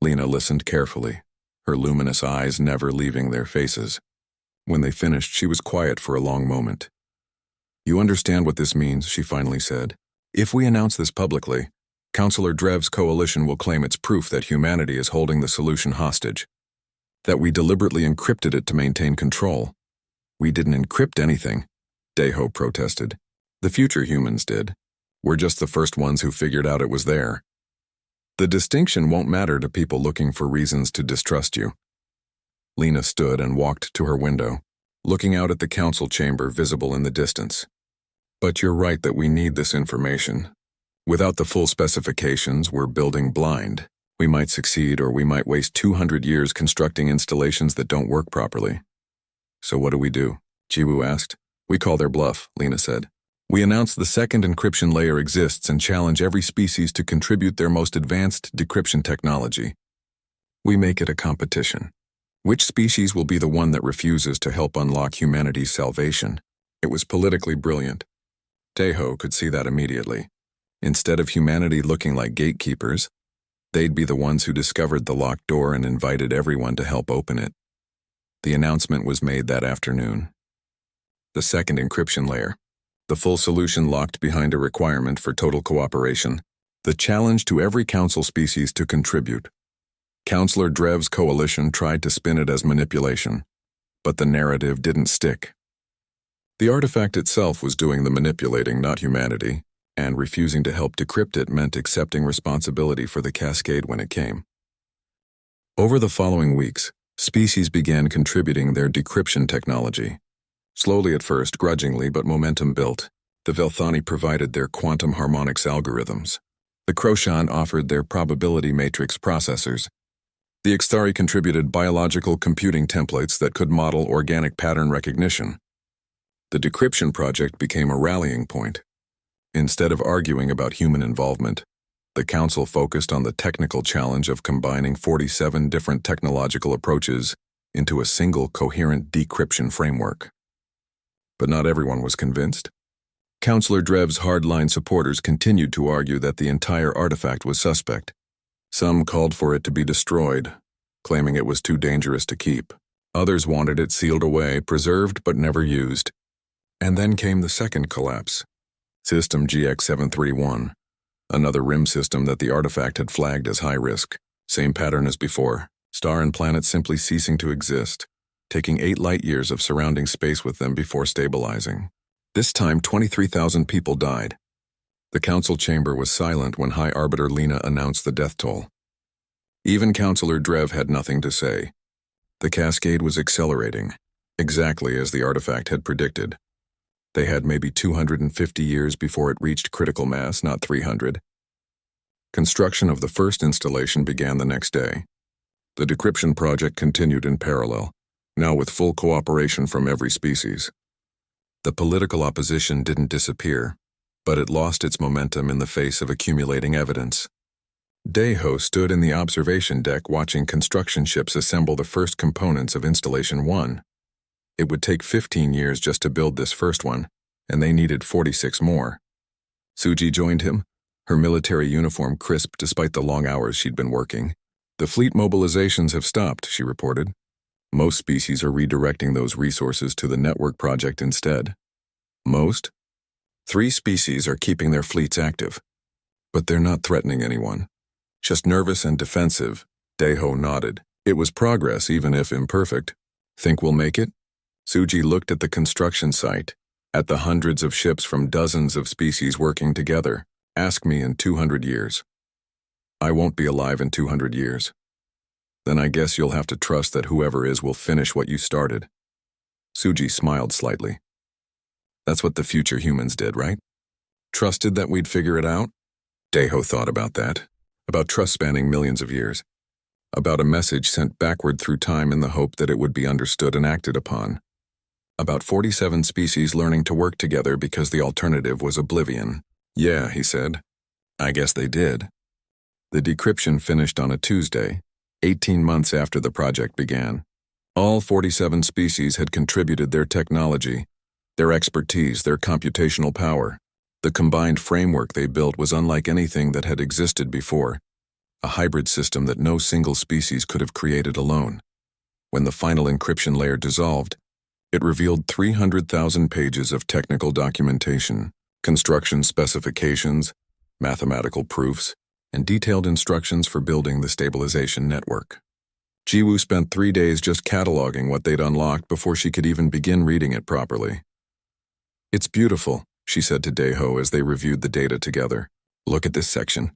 Speaker 1: Lena listened carefully, her luminous eyes never leaving their faces. When they finished, she was quiet for a long moment. You understand what this means, she finally said. If we announce this publicly, Councillor Drev's coalition will claim it's proof that humanity is holding the solution hostage. That we deliberately encrypted it to maintain control. We didn't encrypt anything, Dae-ho protested. The future humans did. We're just the first ones who figured out it was there. The distinction won't matter to people looking for reasons to distrust you. Lena stood and walked to her window, looking out at the council chamber visible in the distance. But you're right that we need this information. Without the full specifications, we're building blind. We might succeed or we might waste 200 years constructing installations that don't work properly. So what do? Ji Woo asked. We call their bluff, Lena said. We announce the second encryption layer exists and challenge every species to contribute their most advanced decryption technology. We make it a competition. Which species will be the one that refuses to help unlock humanity's salvation? It was politically brilliant. Dae-ho could see that immediately. Instead of humanity looking like gatekeepers, they'd be the ones who discovered the locked door and invited everyone to help open it. The announcement was made that afternoon. The second encryption layer. The full solution locked behind a requirement for total cooperation. The challenge to every council species to contribute. Councillor Drev's coalition tried to spin it as manipulation, but the narrative didn't stick. The artifact itself was doing the manipulating, not humanity, and refusing to help decrypt it meant accepting responsibility for the cascade when it came. Over the following weeks, species began contributing their decryption technology. Slowly at first, grudgingly, but momentum built. The Velthani provided their quantum harmonics algorithms. The Croshan offered their probability matrix processors. The Ixtari contributed biological computing templates that could model organic pattern recognition. The decryption project became a rallying point. Instead of arguing about human involvement, the Council focused on the technical challenge of combining 47 different technological approaches into a single coherent decryption framework. But not everyone was convinced. Councillor Drev's hardline supporters continued to argue that the entire artifact was suspect. Some called for it to be destroyed, claiming it was too dangerous to keep. Others wanted it sealed away, preserved but never used. And then came the second collapse. System GX-731. Another rim system that the artifact had flagged as high risk. Same pattern as before. Star and planet simply ceasing to exist, taking 8 light-years of surrounding space with them before stabilizing. This time, 23,000 people died. The Council chamber was silent when High Arbiter Lena announced the death toll. Even Councillor Drev had nothing to say. The cascade was accelerating, exactly as the artifact had predicted. They had maybe 250 years before it reached critical mass, not 300. Construction of the first installation began the next day. The decryption project continued in parallel, now with full cooperation from every species. The political opposition didn't disappear, but it lost its momentum in the face of accumulating evidence. Daiho stood in the observation deck watching construction ships assemble the first components of Installation 1. It would take 15 years just to build this first one, and they needed 46 more. Suji joined him, her military uniform crisp despite the long hours she'd been working. The fleet mobilizations have stopped, she reported. Most species are redirecting those resources to the network project instead. Most? 3 species are keeping their fleets active. But they're not threatening anyone. Just nervous and defensive, Daiho nodded. It was progress, even if imperfect. Think we'll make it? Suji looked at the construction site, at the hundreds of ships from dozens of species working together. Ask me in 200 years. I won't be alive in 200 years. Then I guess you'll have to trust that whoever is will finish what you started. Suji smiled slightly. That's what the future humans did, right? Trusted that we'd figure it out? Daiho thought about that. About trust spanning millions of years. About a message sent backward through time in the hope that it would be understood and acted upon. About 47 species learning to work together because the alternative was oblivion. Yeah, he said. I guess they did. The decryption finished on a Tuesday, 18 months after the project began. All 47 species had contributed their technology, their expertise, their computational power. The combined framework they built was unlike anything that had existed before, a hybrid system that no single species could have created alone. When the final encryption layer dissolved, it revealed 300,000 pages of technical documentation, construction specifications, mathematical proofs, and detailed instructions for building the stabilization network. Jiwoo spent 3 days just cataloging what they'd unlocked before she could even begin reading it properly. It's beautiful, she said to Daiho as they reviewed the data together. Look at this section.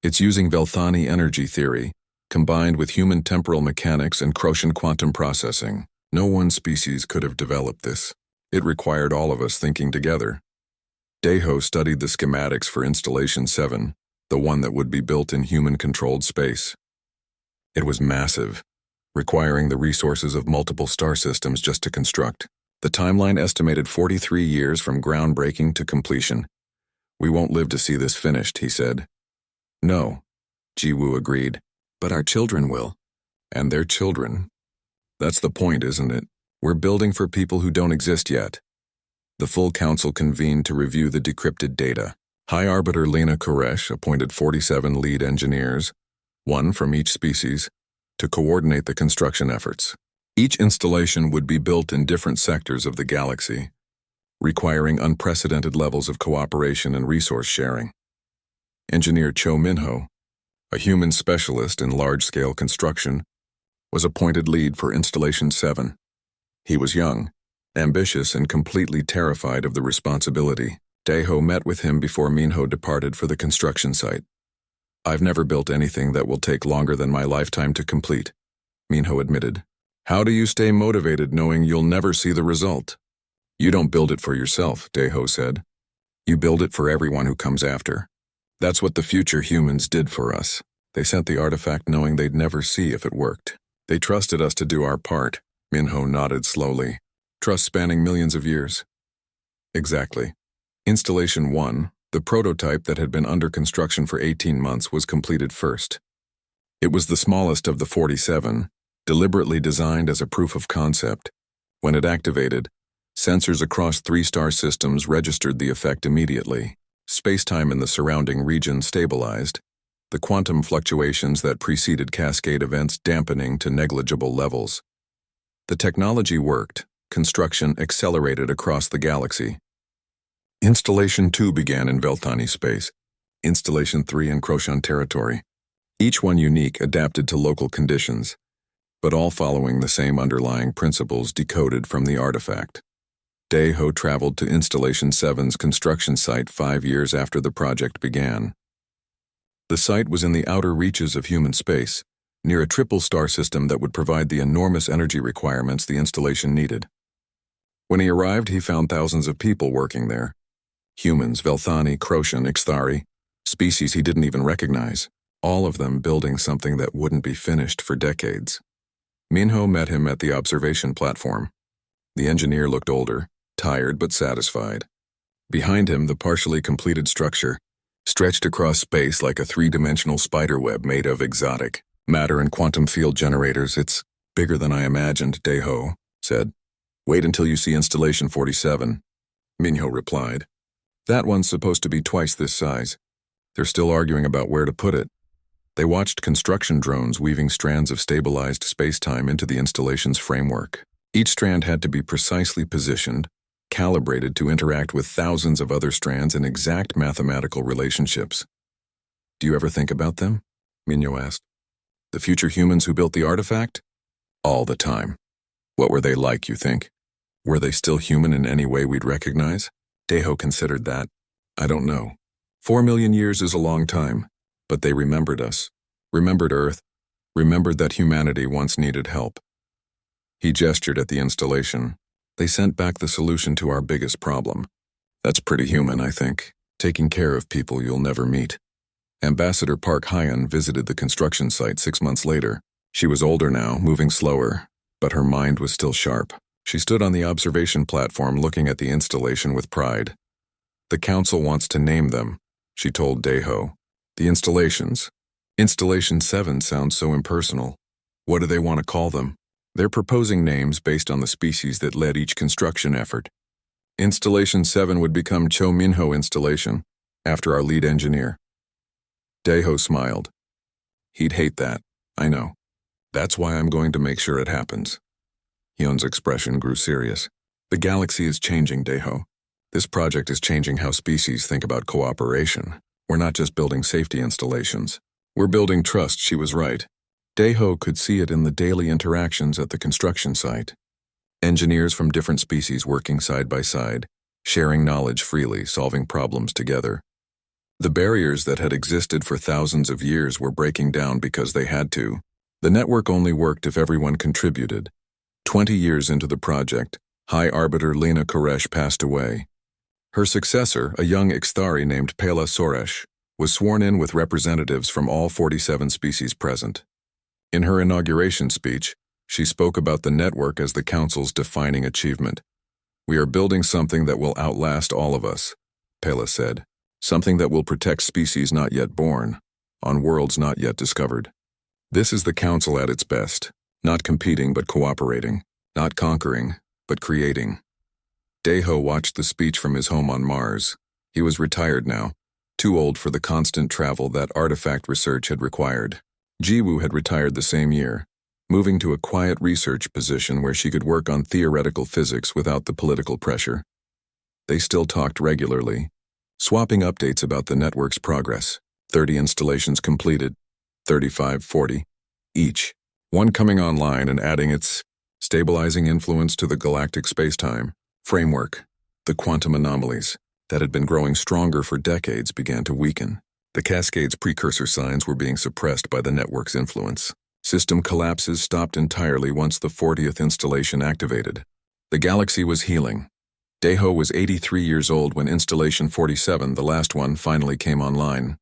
Speaker 1: It's using Velthani energy theory, combined with human temporal mechanics and Crotian quantum processing. No one species could have developed this. It required all of us thinking together. Daiho studied the schematics for Installation 7, the one that would be built in human-controlled space. It was massive, requiring the resources of multiple star systems just to construct. The timeline estimated 43 years from groundbreaking to completion. We won't live to see this finished, he said. No, Jiwoo agreed, but our children will. And their children. That's the point, isn't it? We're building for people who don't exist yet. The full council convened to review the decrypted data. High Arbiter Lena Koresh appointed 47 lead engineers, 1 from each species, to coordinate the construction efforts. Each installation would be built in different sectors of the galaxy, requiring unprecedented levels of cooperation and resource sharing. Engineer Cho Minho, a human specialist in large-scale construction, was appointed lead for Installation 7. He was young, ambitious, and completely terrified of the responsibility. Daiho met with him before Minho departed for the construction site. I've never built anything that will take longer than my lifetime to complete, Minho admitted. How do you stay motivated knowing you'll never see the result? You don't build it for yourself, Daiho said. You build it for everyone who comes after. That's what the future humans did for us. They sent the artifact knowing they'd never see if it worked. They trusted us to do our part, Minho nodded slowly. Trust spanning millions of years. Exactly. Installation 1, the prototype that had been under construction for 18 months, was completed first. It was the smallest of the 47, deliberately designed as a proof of concept. When it activated, sensors across 3 star systems registered the effect immediately. Spacetime in the surrounding region stabilized, the quantum fluctuations that preceded cascade events dampening to negligible levels. The technology worked. Construction accelerated across the galaxy. Installation 2 began in Veltani space, Installation 3 in Crochan territory, each one unique, adapted to local conditions, but all following the same underlying principles decoded from the artifact. Daeho traveled to Installation 7's construction site 5 years after the project began. The site was in the outer reaches of human space, near a triple star system that would provide the enormous energy requirements the installation needed. When he arrived, he found thousands of people working there. Humans, Velthani, Crochan, Ixthari, species he didn't even recognize, all of them building something that wouldn't be finished for decades. Minho met him at the observation platform. The engineer looked older, tired but satisfied. Behind him, the partially completed structure stretched across space like a 3-dimensional spiderweb made of exotic matter and quantum field generators. "It's bigger than I imagined," Daeho said. "Wait until you see Installation 47, Minho replied. "That one's supposed to be twice this size. They're still arguing about where to put it." They watched construction drones weaving strands of stabilized space-time into the installation's framework. Each strand had to be precisely positioned, calibrated to interact with thousands of other strands in exact mathematical relationships. "Do you ever think about them?" Minho asked. "The future humans who built the artifact?" "All the time. What were they like, you think? Were they still human in any way we'd recognize?" Daeho considered that. "I don't know. 4 million years is a long time, but they remembered us, remembered Earth, remembered that humanity once needed help." He gestured at the installation. "They sent back the solution to our biggest problem. That's pretty human, I think, taking care of people you'll never meet." Ambassador Park Hyan visited the construction site 6 months later. She was older now, moving slower, but her mind was still sharp. She stood on the observation platform looking at the installation with pride. "The council wants to name them," she told Daeho. "The installations. Installation 7 sounds so impersonal. What do they want to call them?" "They're proposing names based on the species that led each construction effort. Installation 7 would become Cho Minho Installation, after our lead engineer." Daeho smiled. "He'd hate that, I know. That's why I'm going to make sure it happens." Hyun's expression grew serious. "The galaxy is changing, Daeho. This project is changing how species think about cooperation. We're not just building safety installations. We're building trust." She was right. Daeho could see it in the daily interactions at the construction site. Engineers from different species working side by side, sharing knowledge freely, solving problems together. The barriers that had existed for thousands of years were breaking down because they had to. The network only worked if everyone contributed. 20 years into the project, High Arbiter Lena Koresh passed away. Her successor, a young Ixthari named Pela Soresh, was sworn in with representatives from all 47 species present. In her inauguration speech, she spoke about the network as the Council's defining achievement. "We are building something that will outlast all of us," Pela said. "Something that will protect species not yet born, on worlds not yet discovered." This is the Council at its best, not competing but cooperating, not conquering but creating. Daeho watched the speech from his home on Mars. He was retired now, too old for the constant travel that artifact research had required. Jiwoo had retired the same year, moving to a quiet research position where she could work on theoretical physics without the political pressure. They still talked regularly, swapping updates about the network's progress. 30 installations completed, 35, 40, each, one coming online and adding its stabilizing influence to the galactic spacetime framework. The quantum anomalies that had been growing stronger for decades began to weaken. The cascade's precursor signs were being suppressed by the network's influence. System collapses stopped entirely once the 40th installation activated. The galaxy was healing. Daeho was 83 years old when Installation 47, the last one, finally came online.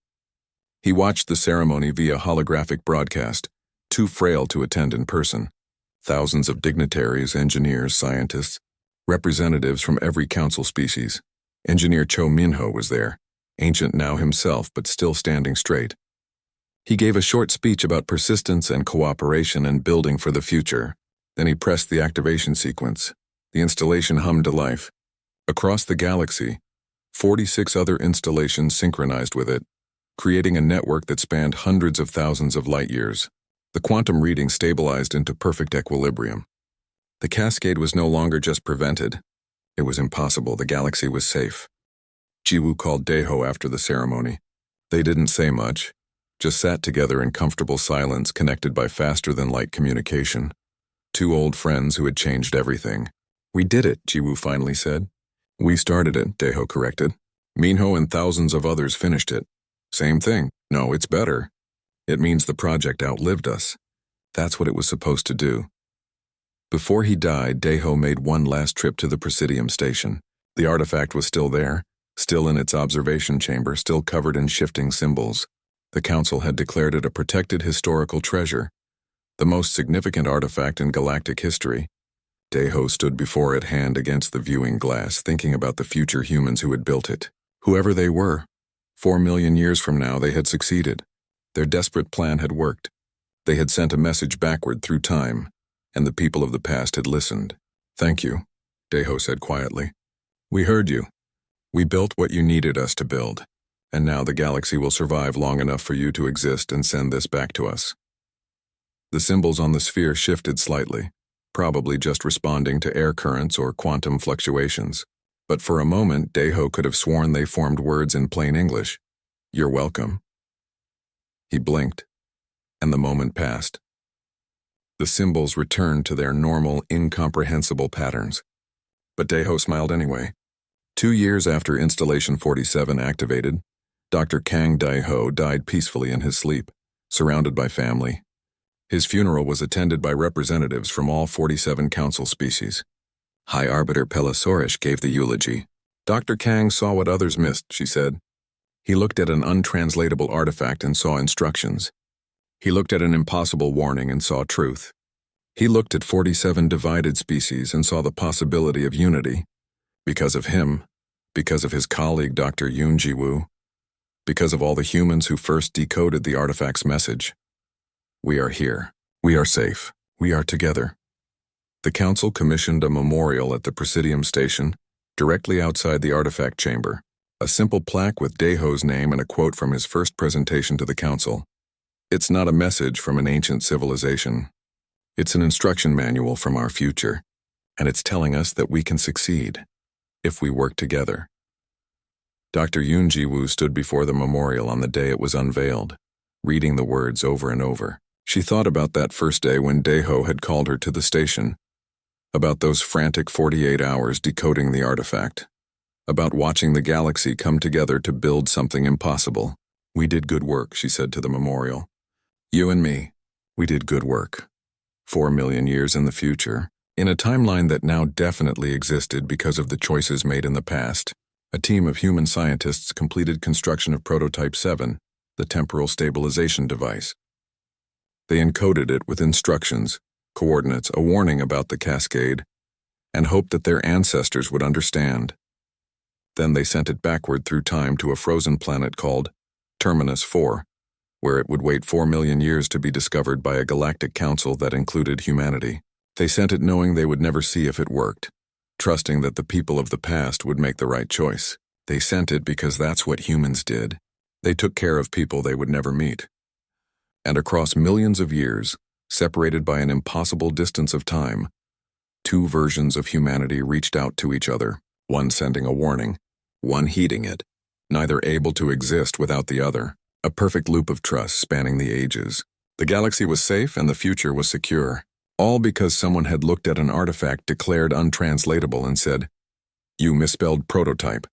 Speaker 1: He watched the ceremony via holographic broadcast, too frail to attend in person. Thousands of dignitaries, engineers, scientists, Representatives from every council species. Engineer Cho Minho was there, ancient now himself but still standing straight. He gave a short speech about persistence and cooperation and building for the future. Then he pressed the activation sequence. The installation hummed to life. Across the galaxy, 46 other installations synchronized with it, creating a network that spanned hundreds of thousands of light years. The quantum reading stabilized into perfect equilibrium. The cascade was no longer just prevented. It was impossible. The galaxy was safe. Jiwoo called Daeho after the ceremony. They didn't say much, just sat together in comfortable silence connected by faster-than-light communication. Two old friends who had changed everything. "We did it," Jiwoo finally said. "We started it," Daeho corrected. "Minho and thousands of others finished it." "Same thing. No, it's better. It means the project outlived us. That's what it was supposed to do." Before he died, Daeho made one last trip to the Presidium station. The artifact was still there, still in its observation chamber, still covered in shifting symbols. The council had declared it a protected historical treasure, the most significant artifact in galactic history. Daeho stood before it, hand against the viewing glass, thinking about the future humans who had built it. Whoever they were, 4 million years from now they had succeeded. Their desperate plan had worked. They had sent a message backward through time, and the people of the past had listened. "Thank you," Daeho said quietly. "We heard you. We built what you needed us to build, and now the galaxy will survive long enough for you to exist and send this back to us." The symbols on the sphere shifted slightly, probably just responding to air currents or quantum fluctuations. But for a moment, Daeho could have sworn they formed words in plain English. "You're welcome." He blinked, and the moment passed. The symbols returned to their normal, incomprehensible patterns. But Daeho smiled anyway. 2 years after Installation 47 activated, Dr. Kang Daeho died peacefully in his sleep, surrounded by family. His funeral was attended by representatives from all 47 council species. High Arbiter Pelasorish gave the eulogy. "Dr. Kang saw what others missed," she said. He looked at an untranslatable artifact and saw instructions. He looked at an impossible warning and saw truth. He looked at 47 divided species and saw the possibility of unity. Because of him, because of his colleague Dr. Yoon Ji-woo, because of all the humans who first decoded the artifact's message. We are here. We are safe. We are together. The council commissioned a memorial at the Presidium station, directly outside the artifact chamber, a simple plaque with Daeho's name and a quote from his first presentation to the council. It's not a message from an ancient civilization. It's an instruction manual from our future, and it's telling us that we can succeed if we work together. Dr. Yoon Ji-woo stood before the memorial on the day it was unveiled, reading the words over and over. She thought about that first day when Daeho had called her to the station, about those frantic 48 hours decoding the artifact, about watching the galaxy come together to build something impossible. "We did good work," she said to the memorial. "You and me, we did good work. 4 million years in the future, in a timeline that now definitely existed because of the choices made in the past, a team of human scientists completed construction of Prototype 7, the temporal stabilization device. They encoded it with instructions, coordinates, a warning about the cascade, and hoped that their ancestors would understand. Then they sent it backward through time to a frozen planet called Terminus 4, where it would wait 4 million years to be discovered by a galactic council that included humanity. They sent it knowing they would never see if it worked, trusting that the people of the past would make the right choice. They sent it because that's what humans did. They took care of people they would never meet. And across millions of years, separated by an impossible distance of time, 2 versions of humanity reached out to each other, one sending a warning, one heeding it, neither able to exist without the other. A perfect loop of trust spanning the ages. The galaxy was safe and the future was secure, all because someone had looked at an artifact declared untranslatable and said, "You misspelled prototype."